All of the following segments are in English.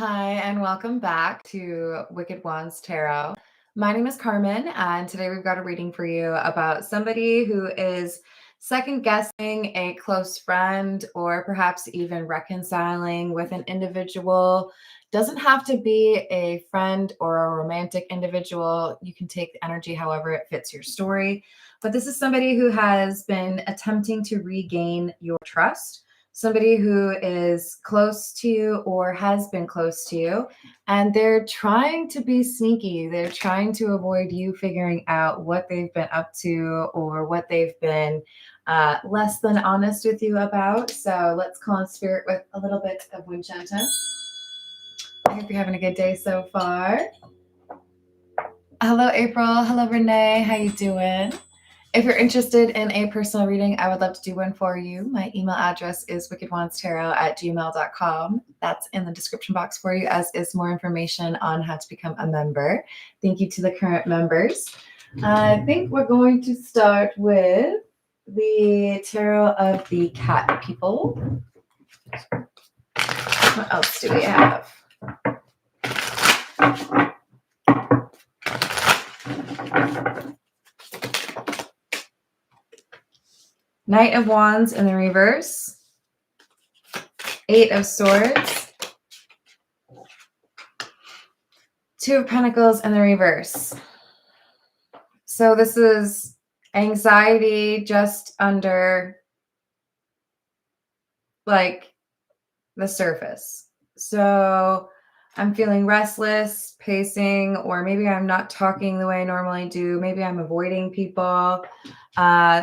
Hi, and welcome back to Wicked Wands Tarot. My name is Carmen, and today we've got a reading for you about somebody who is second guessing a close friend or perhaps even reconciling with an individual. Doesn't have to be a friend or a romantic individual. You can take the energy however it fits your story. But this is somebody who has been attempting to regain your trust, somebody who is close to you or has been close to you, and they're trying to be sneaky. They're trying to avoid you figuring out what they've been up to or what they've been less than honest with you about. So let's call in spirit with a little bit of wind chanting. I hope you're having a good day so far. Hello, April. Hello, Renee. How you doing? If you're interested in a personal reading, I would love to do one for you. My email address is wickedwandstarot@gmail.com. That's in the description box for you, as is more information on how to become a member. Thank you to the current members. I think we're going to start with the tarot of the cat people. What else do we have? Knight of Wands in the reverse, Eight of Swords, Two of Pentacles in the reverse. So this is anxiety just under like the surface. So I'm feeling restless, pacing, or maybe I'm not talking the way I normally do. Maybe I'm avoiding people.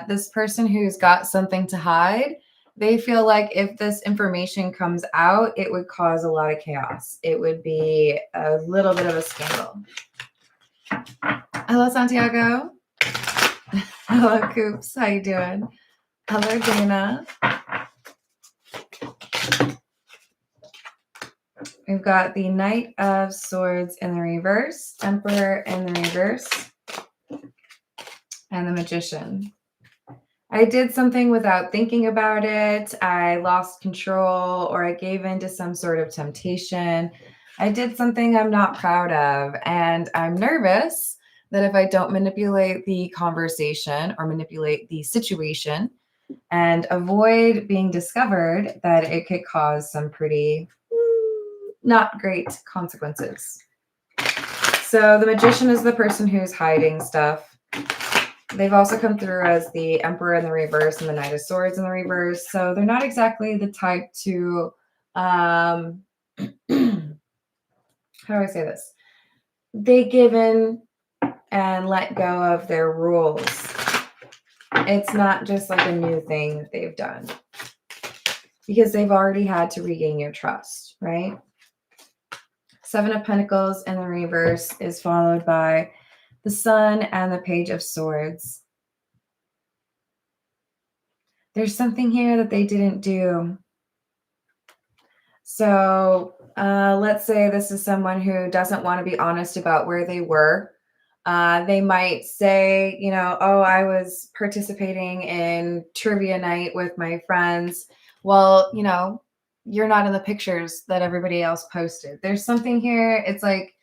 This person who's got something to hide, they feel like if this information comes out, it would cause a lot of chaos. It would be a little bit of a scandal. Hello, Santiago. Hello, Coops. How you doing? Hello, Dana. We've got the Knight of Swords in the reverse, Emperor in the reverse, and the Magician. I did something without thinking about it. I lost control, or I gave in to some sort of temptation. I did something I'm not proud of, and I'm nervous that if I don't manipulate the conversation or manipulate the situation and avoid being discovered, that it could cause some pretty not great consequences. So the Magician is the person who's hiding stuff. They've also come through as the Emperor in the reverse and the Knight of Swords in the reverse. So they're not exactly the type to, how do I say this? They give in and let go of their rules. It's not just like a new thing that they've done, because they've already had to regain your trust, right? Seven of Pentacles in the reverse is followed by the Sun and the Page of Swords. There's something here that they didn't do. So let's say this is someone who doesn't want to be honest about where they were. They might say, you know, oh, I was participating in trivia night with my friends. Well, you know, you're not in the pictures that everybody else posted. There's something here. It's like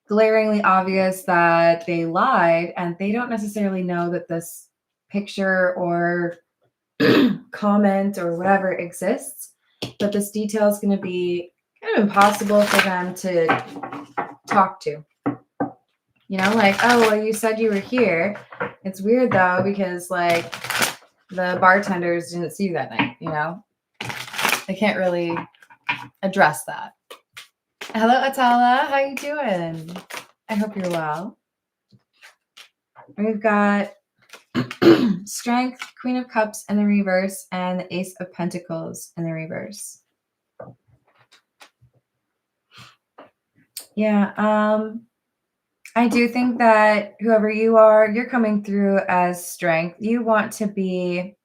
glaringly obvious that they lied, and they don't necessarily know that this picture or comment or whatever exists, but this detail is going to be kind of impossible for them to talk to. You know, like, oh, well, you said you were here. It's weird, though, because, like, the bartenders didn't see you that night, you know? They can't really address that. Hello, Atala. How you doing? I hope you're well. We've got Strength, Queen of Cups in the reverse, and the Ace of Pentacles in the reverse. Yeah, I do think that whoever you are, you're coming through as strength. You want to be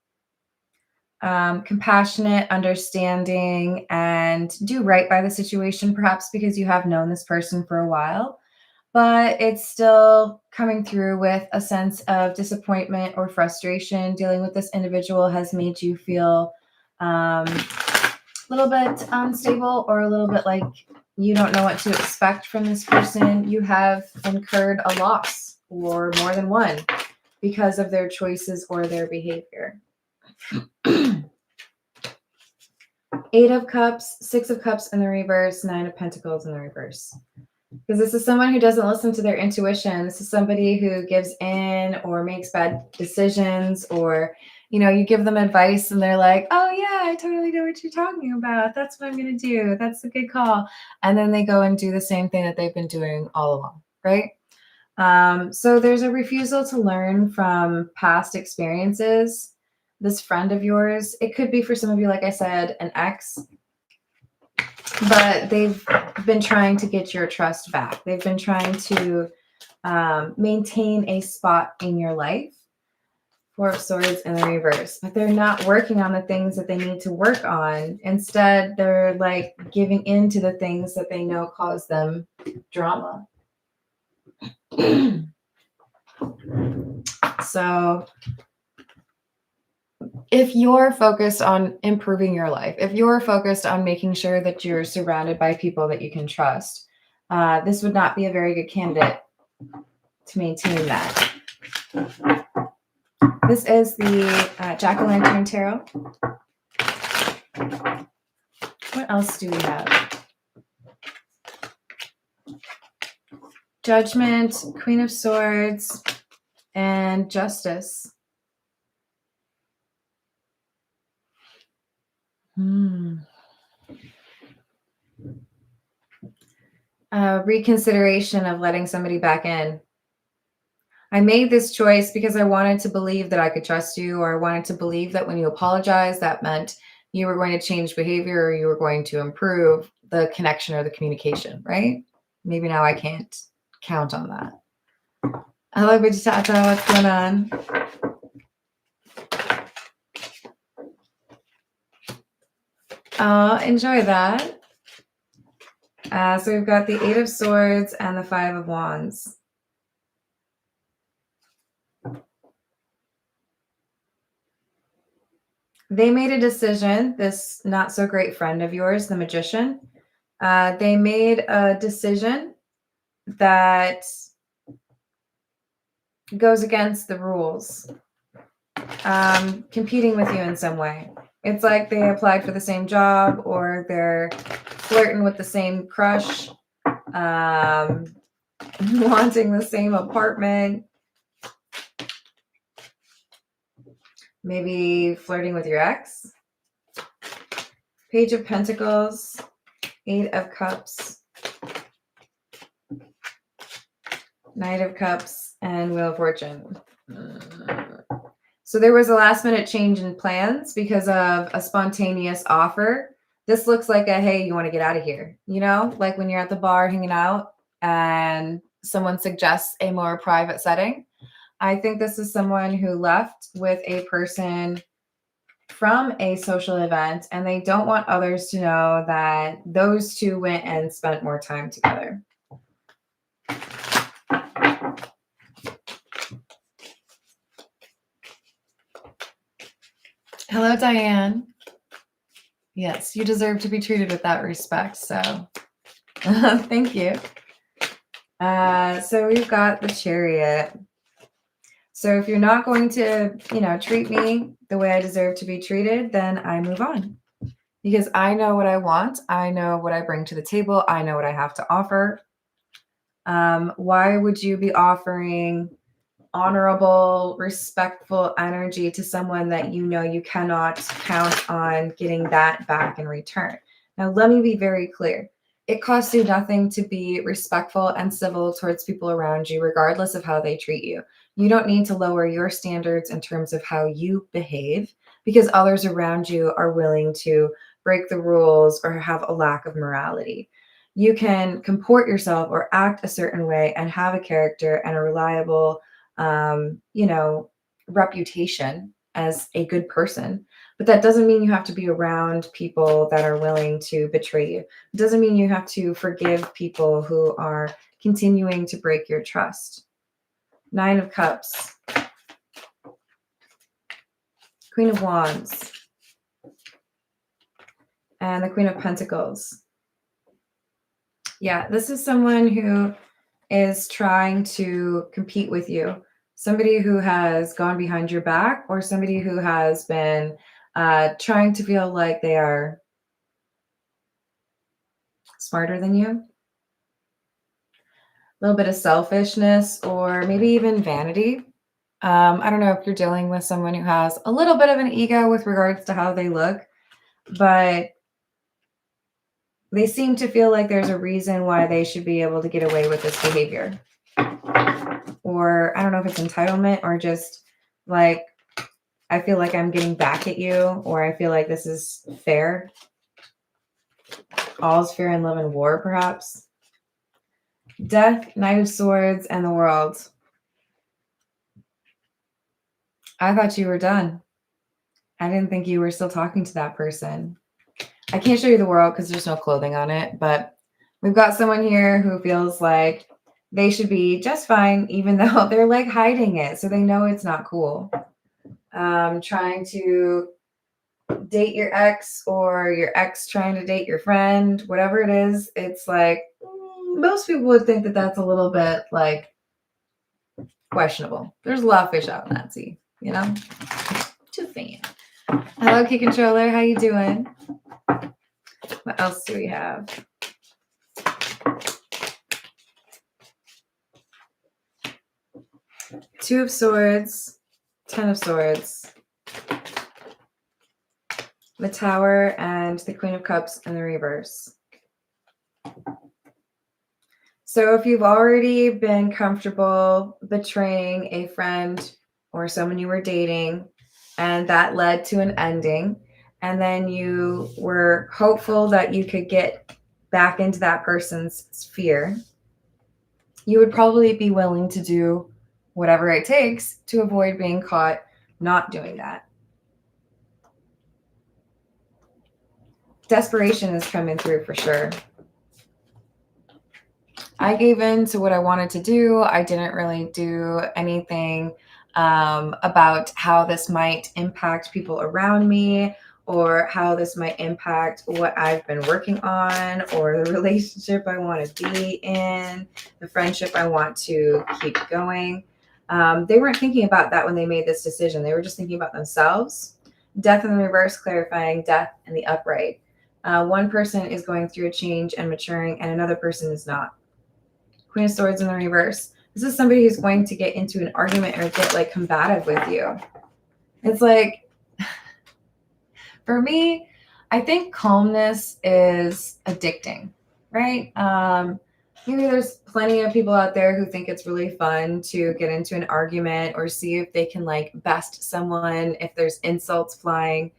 compassionate, understanding, and do right by the situation, perhaps because you have known this person for a while, but it's still coming through with a sense of disappointment or frustration. Dealing with this individual has made you feel a little bit unstable, or a little bit like You don't know what to expect from this person. You have incurred a loss or more than one because of their choices or their behavior. 8 of Cups, 6 of Cups in the reverse, 9 of Pentacles in the reverse. Because this is someone who doesn't listen to their intuition. This is somebody who gives in or makes bad decisions, or, you give them advice and they're like, oh yeah, I totally know what you're talking about. That's what I'm going to do. That's a good call. And then they go and do the same thing that they've been doing all along, right? So there's a refusal to learn from past experiences. This friend of yours, it could be for some of you, like I said, an ex, but they've been trying to get your trust back. They've been trying to maintain a spot in your life. 4 of Swords in the reverse, but they're not working on the things that they need to work on. Instead, they're like giving in to the things that they know cause them drama. So if you're focused on improving your life, if you're focused on making sure that you're surrounded by people that you can trust, this would not be a very good candidate to maintain that. This is the Jack-o'-lantern tarot. What else do we have? Judgment, Queen of Swords, and Justice. Reconsideration of letting somebody back in. I made this choice because I wanted to believe that I could trust you, or I wanted to believe that when you apologize, that meant you were going to change behavior, or you were going to improve the connection or the communication, right? Maybe now I can't count on that. Hello, Bridgetata. What's going on? Enjoy that. So we've got the 8 of Swords and the 5 of Wands. They made a decision, this not so great friend of yours, the Magician. They made a decision that goes against the rules, competing with you in some way. It's like they applied for the same job, or they're flirting with the same crush, wanting the same apartment, maybe flirting with your ex. Page of Pentacles, 8 of Cups, Knight of Cups, and Wheel of Fortune. So there was a last minute change in plans because of a spontaneous offer. This looks like a, hey, you want to get out of here? Like when you're at the bar hanging out and someone suggests a more private setting. I think this is someone who left with a person from a social event, and they don't want others to know that those two went and spent more time together. Hello, Diane. Yes, you deserve to be treated with that respect, so thank you. So we've got the Chariot. So if you're not going to, treat me the way I deserve to be treated, then I move on. Because I know what I want. I know what I bring to the table. I know what I have to offer. Why would you be offering honorable, respectful energy to someone that you cannot count on getting that back in return? Now, let me be very clear. It costs you nothing to be respectful and civil towards people around you, regardless of how they treat you. You don't need to lower your standards in terms of how you behave because others around you are willing to break the rules or have a lack of morality. You can comport yourself or act a certain way and have a character and a reliable, reputation as a good person. But that doesn't mean you have to be around people that are willing to betray you. It doesn't mean you have to forgive people who are continuing to break your trust. 9 of Cups. Queen of Wands. And the Queen of Pentacles. Yeah, this is someone who is trying to compete with you. Somebody who has gone behind your back, or somebody who has been trying to feel like they are smarter than you. A little bit of selfishness, or maybe even vanity. I don't know if you're dealing with someone who has a little bit of an ego with regards to how they look, but they seem to feel like there's a reason why they should be able to get away with this behavior. Or I don't know if it's entitlement, or just like, I feel like I'm getting back at you, or I feel like this is fair. All's fair in love and war, perhaps. Death, Knight of Swords, and the World. I thought you were done. I didn't think you were still talking to that person. I can't show you the world because there's no clothing on it, but we've got someone here who feels like they should be just fine, even though they're like hiding it. So they know it's not cool. Trying to date your ex, or your ex trying to date your friend, whatever it is, it's like most people would think that that's a little bit like questionable. There's a lot of fish out in that sea, you know? Just saying. Hello, Key Controller. How you doing? What else do we have? Two of Swords, 10 of Swords, the Tower, and the Queen of Cups in the reverse. So if you've already been comfortable betraying a friend or someone you were dating, and that led to an ending, and then you were hopeful that you could get back into that person's sphere, you would probably be willing to do whatever it takes to avoid being caught not doing that. Desperation is coming through for sure. I gave in to what I wanted to do. I didn't really do anything about how this might impact people around me, or how this might impact what I've been working on, or the relationship I want to be in, the friendship I want to keep going. They weren't thinking about that when they made this decision. They were just thinking about themselves. Death in the reverse, clarifying death in the upright. One person is going through a change and maturing, and another person is not. Queen of Swords in the reverse. This is somebody who's going to get into an argument or get like combative with you. It's like, for me, I think calmness is addicting, right? Maybe there's plenty of people out there who think it's really fun to get into an argument or see if they can like best someone, if there's insults flying.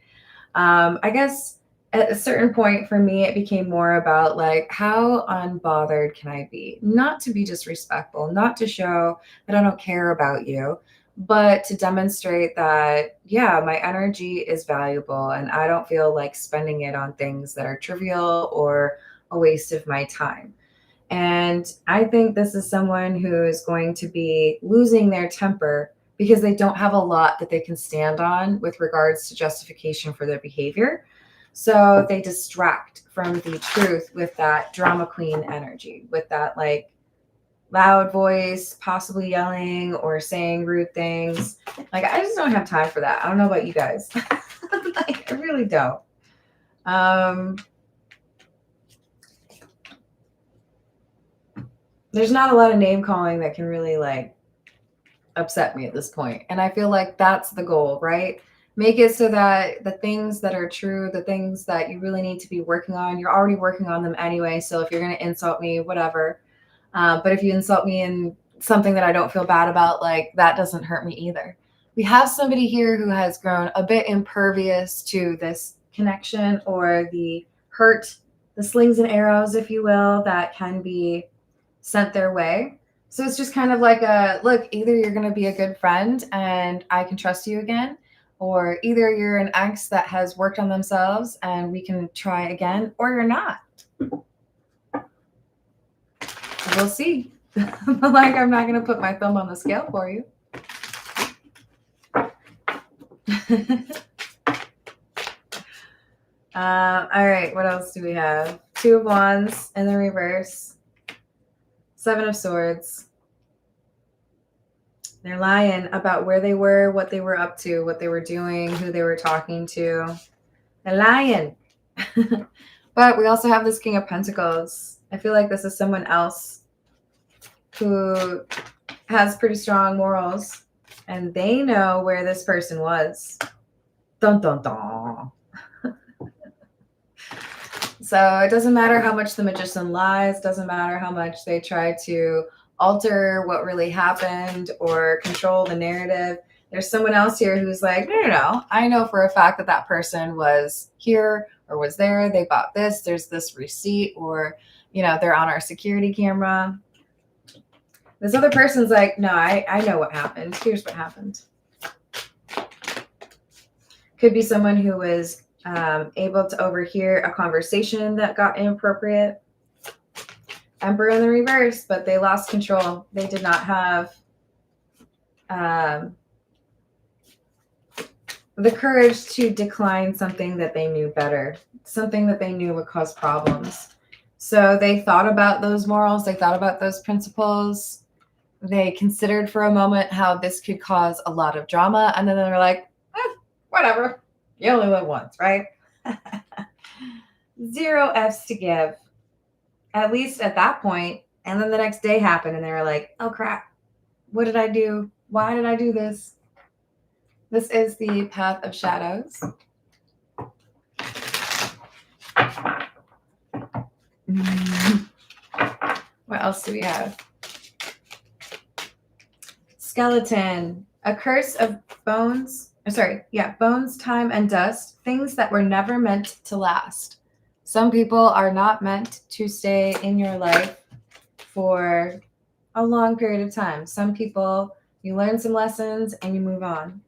I guess at a certain point for me, it became more about like, how unbothered can I be? Not to be disrespectful, not to show that I don't care about you, but to demonstrate that, yeah, my energy is valuable and I don't feel like spending it on things that are trivial or a waste of my time. And I think this is someone who is going to be losing their temper because they don't have a lot that they can stand on with regards to justification for their behavior. So they distract from the truth with that drama queen energy, with that like loud voice, possibly yelling or saying rude things. Like, I just don't have time for that. I don't know about you guys. Like, I really don't. There's not a lot of name calling that can really like upset me at this point. And I feel like that's the goal, right? Make it so that the things that are true, the things that you really need to be working on, you're already working on them anyway. So if you're going to insult me, whatever. But if you insult me in something that I don't feel bad about, like that doesn't hurt me either. We have somebody here who has grown a bit impervious to this connection, or the hurt, the slings and arrows, if you will, that can be sent their way. So it's just kind of like a look, either you're going to be a good friend and I can trust you again, or either you're an ex that has worked on themselves and we can try again, or you're not. We'll see. Like, I'm not going to put my thumb on the scale for you. All right, what else do we have? Two of Wands in the reverse. Seven of Swords. They're lying about where they were, what they were up to, what they were doing, who they were talking to. They're lying. But we also have this King of Pentacles. I feel like this is someone else who has pretty strong morals, and they know where this person was. Dun, dun, dun. So it doesn't matter how much the magician lies, doesn't matter how much they try to alter what really happened or control the narrative. There's someone else here who's like, no, I know for a fact that that person was here or was there. They bought this. There's this receipt, or, they're on our security camera. This other person's like, no, I know what happened. Here's what happened. Could be someone who was able to overhear a conversation that got inappropriate. Emperor in the reverse, but they lost control. They did not have the courage to decline something that they knew better, something that they knew would cause problems. So they thought about those morals. They thought about those principles. They considered for a moment how this could cause a lot of drama. And then they're like, whatever. You only live once, right? 0 F's to give, at least at that point. And then the next day happened and they were like, oh crap, what did I do? Why did I do this? This is the Path of Shadows. What else do we have? Skeleton, a curse of bones. Bones, time, and dust, things that were never meant to last. Some people are not meant to stay in your life for a long period of time. Some people, you learn some lessons and you move on.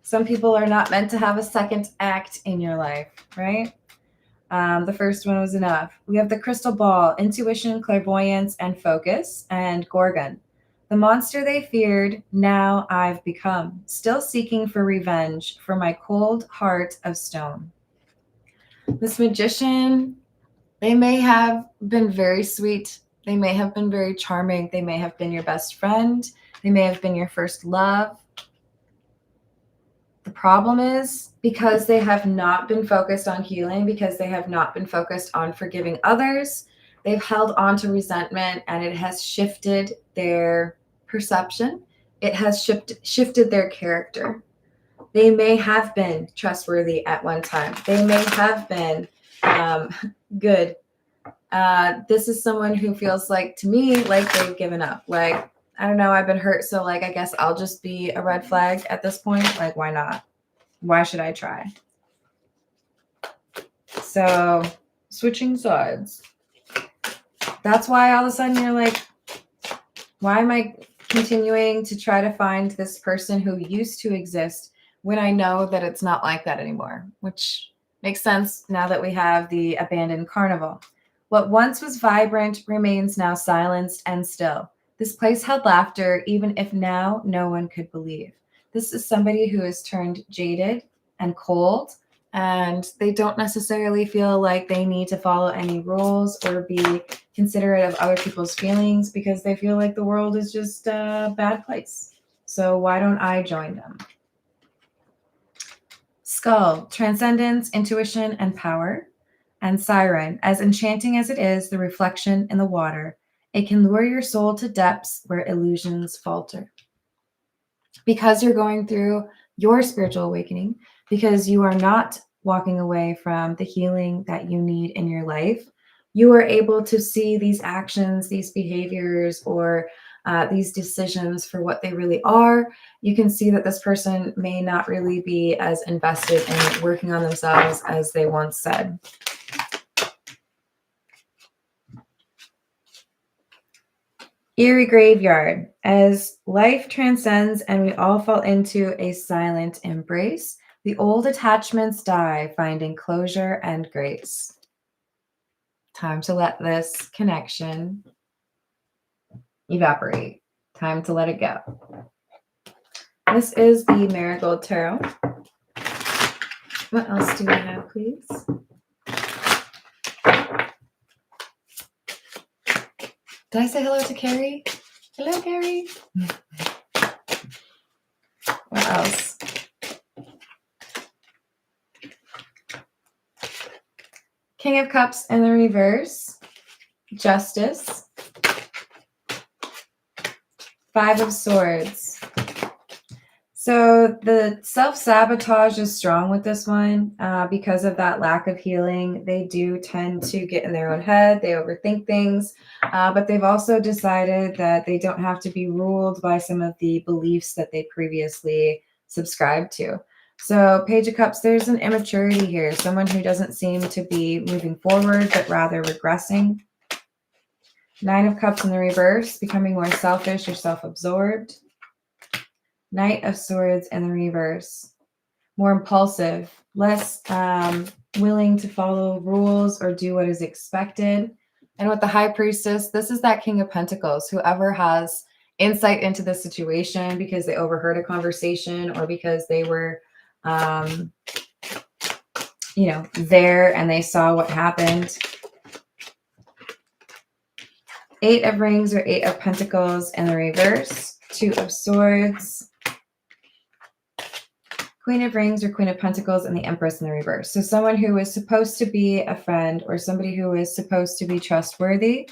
Some people are not meant to have a second act in your life, right? The first one was enough. We have the crystal ball, intuition, clairvoyance, and focus, and Gorgon. The monster they feared, now I've become, still seeking for revenge for my cold heart of stone. This magician, they may have been very sweet. They may have been very charming. They may have been your best friend. They may have been your first love. The problem is, because they have not been focused on healing, because they have not been focused on forgiving others, they've held on to resentment, and it has shifted their perception. It has shifted their character. They may have been trustworthy at one time. They may have been good. This is someone who feels like, to me, like they've given up. Like, I don't know, I've been hurt, so like I guess I'll just be a red flag at this point. Like, why not? Why should I try? So, switching sides. That's why all of a sudden you're like, why am I continuing to try to find this person who used to exist when I know that it's not like that anymore? Which makes sense now that we have the abandoned carnival. What once was vibrant remains now silenced and still. This place held laughter, even if now no one could believe. This is somebody who has turned jaded and cold, and they don't necessarily feel like they need to follow any rules or be considerate of other people's feelings because they feel like the world is just a bad place. So why don't I join them? Skull, transcendence, intuition, and power. And Siren, as enchanting as it is, the reflection in the water. It can lure your soul to depths where illusions falter. Because you're going through your spiritual awakening, because you are not walking away from the healing that you need in your life, you are able to see these actions, these behaviors, or these decisions for what they really are. You can see that this person may not really be as invested in working on themselves as they once said. Eerie graveyard. As life transcends and we all fall into a silent embrace, the old attachments die, finding closure and grace. Time to let this connection evaporate. Time to let it go. This is the Marigold Tarot. What else do we have, please? Did I say hello to Carrie? Hello, Carrie. What else? King of Cups in the reverse. Justice. Five of Swords. So the self-sabotage is strong with this one because of that lack of healing. They do tend to get in their own head. They overthink things, but they've also decided that they don't have to be ruled by some of the beliefs that they previously subscribed to. So Page of Cups, there's an immaturity here. Someone who doesn't seem to be moving forward, but rather regressing. Nine of Cups in the reverse, becoming more selfish or self-absorbed. Knight of Swords in the reverse, more impulsive, less willing to follow rules or do what is expected. And with the High Priestess, this is that King of Pentacles. Whoever has insight into the situation because they overheard a conversation or because they were, there and they saw what happened. Eight of Rings or Eight of Pentacles in the reverse, Two of Swords, Queen of Rings or Queen of Pentacles, and the Empress in the reverse. So someone who is supposed to be a friend or somebody who is supposed to be trustworthy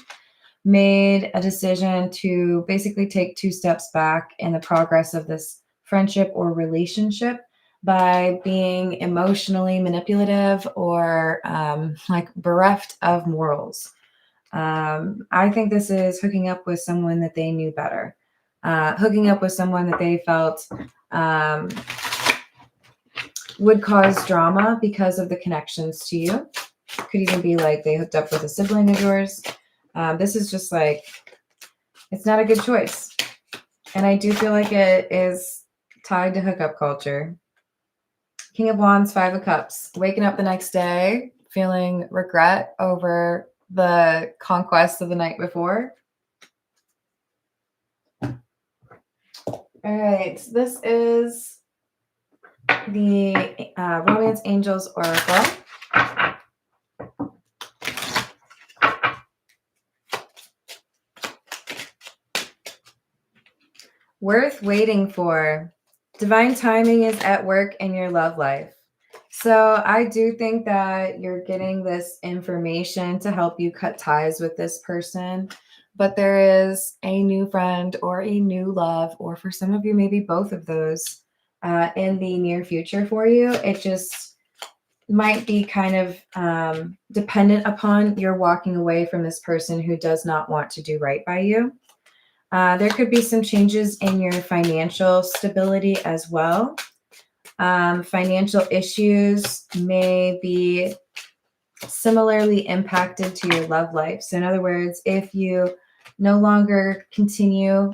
made a decision to basically take 2 steps back in the progress of this friendship or relationship by being emotionally manipulative or bereft of morals. I think this is hooking up with someone that they knew better, hooking up with someone that they felt would cause drama because of the connections to you. Could even be like they hooked up with a sibling of yours. This is just like, it's not a good choice. And I do feel like it is tied to hookup culture. King of Wands, Five of Cups. Waking up the next day, feeling regret over the conquest of the night before. All right, this is the Romance Angels Oracle. Worth waiting for. Divine timing is at work in your love life. So I do think that you're getting this information to help you cut ties with this person, but there is a new friend or a new love, or for some of you, maybe both of those in the near future for you. It just might be kind of dependent upon your walking away from this person who does not want to do right by you. There could be some changes in your financial stability as well. Financial issues may be similarly impacted to your love life. So in other words, if you no longer continue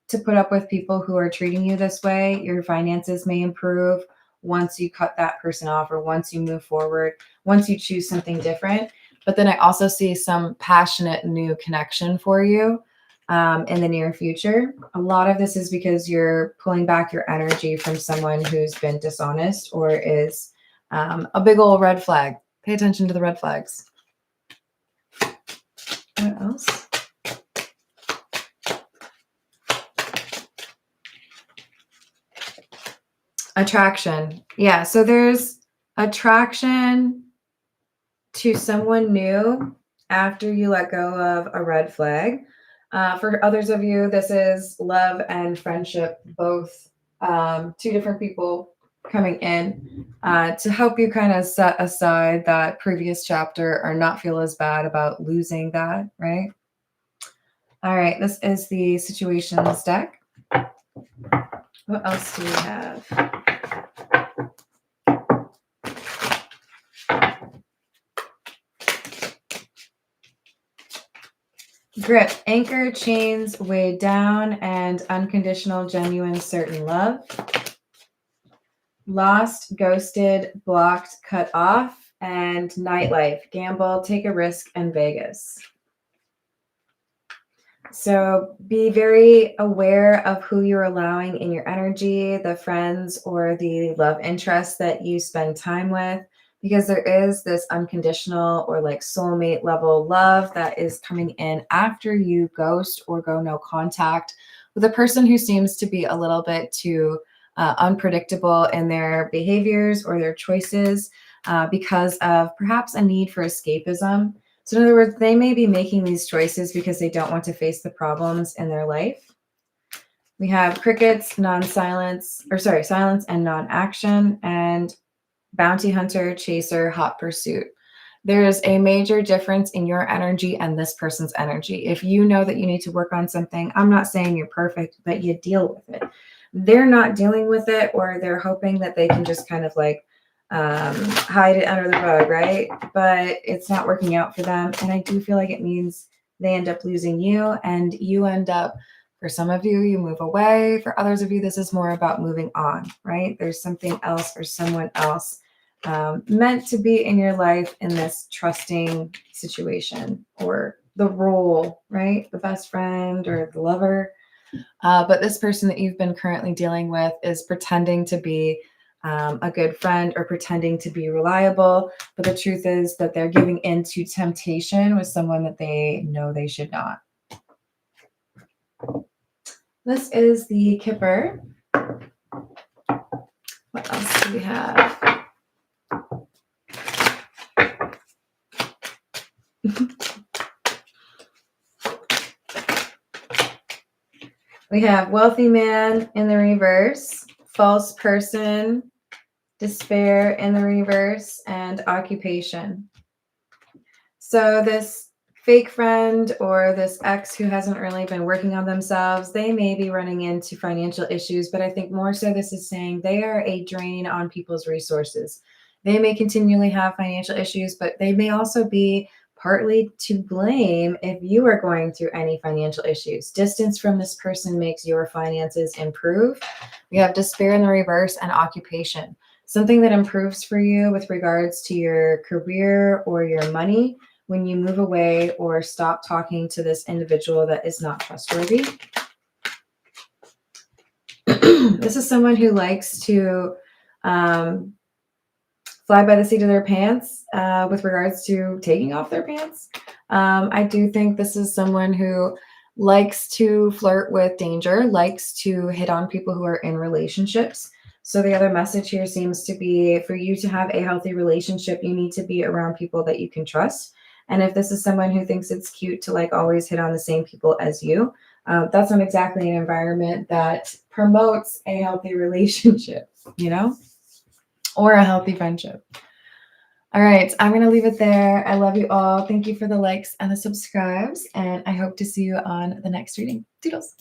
to put up with people who are treating you this way, your finances may improve once you cut that person off, or once you move forward, once you choose something different. But then I also see some passionate new connection for you in the near future. A lot of this is because you're pulling back your energy from someone who's been dishonest or is a big old red flag. Pay attention to the red flags. What else? Attraction. Yeah, so there's attraction to someone new after you let go of a red flag. For others of you, this is love and friendship, both 2 different people coming in to help you kind of set aside that previous chapter or not feel as bad about losing that, right? All right, this is the situations deck. What else do we have? Grip, anchor, chains, weighed down, and unconditional, genuine, certain love. Lost, ghosted, blocked, cut off, and nightlife, gamble, take a risk, and Vegas. So be very aware of who you're allowing in your energy, the friends or the love interests that you spend time with, because there is this unconditional or like soulmate level love that is coming in after you ghost or go no contact with a person who seems to be a little bit too unpredictable in their behaviors or their choices because of perhaps a need for escapism. So, in other words, they may be making these choices because they don't want to face the problems in their life. We have crickets, non-silence, or sorry, silence and non-action, and bounty hunter, chaser, hot pursuit. There is a major difference in your energy and this person's energy. If you know that you need to work on something, I'm not saying you're perfect, but you deal with it. They're not dealing with it, or they're hoping that they can just kind of like hide it under the rug, right? But it's not working out for them. And I do feel like it means they end up losing you, and you end up, for some of you, you move away. For others of you, this is more about moving on, right? There's something else or someone else meant to be in your life in this trusting situation or the role, right? The best friend or the lover. But this person that you've been currently dealing with is pretending to be a good friend or pretending to be reliable. But the truth is that they're giving in to temptation with someone that they know they should not. This is the Kipper. What else do we have? We have wealthy man in the reverse, false person, despair in the reverse, and occupation. So this fake friend or this ex who hasn't really been working on themselves, they may be running into financial issues, but I think more so this is saying they are a drain on people's resources. They may continually have financial issues, but they may also be partly to blame if you are going through any financial issues. Distance from this person makes your finances improve. We have despair in the reverse and occupation. Something that improves for you with regards to your career or your money when you move away or stop talking to this individual that is not trustworthy. This is someone who likes to fly by the seat of their pants with regards to taking off their pants. I do think this is someone who likes to flirt with danger, likes to hit on people who are in relationships. So the other message here seems to be for you to have a healthy relationship, you need to be around people that you can trust. And if this is someone who thinks it's cute to like always hit on the same people as you, that's not exactly an environment that promotes a healthy relationship, you know, or a healthy friendship. All right, I'm going to leave it there. I love you all. Thank you for the likes and the subscribes, and I hope to see you on the next reading. Toodles.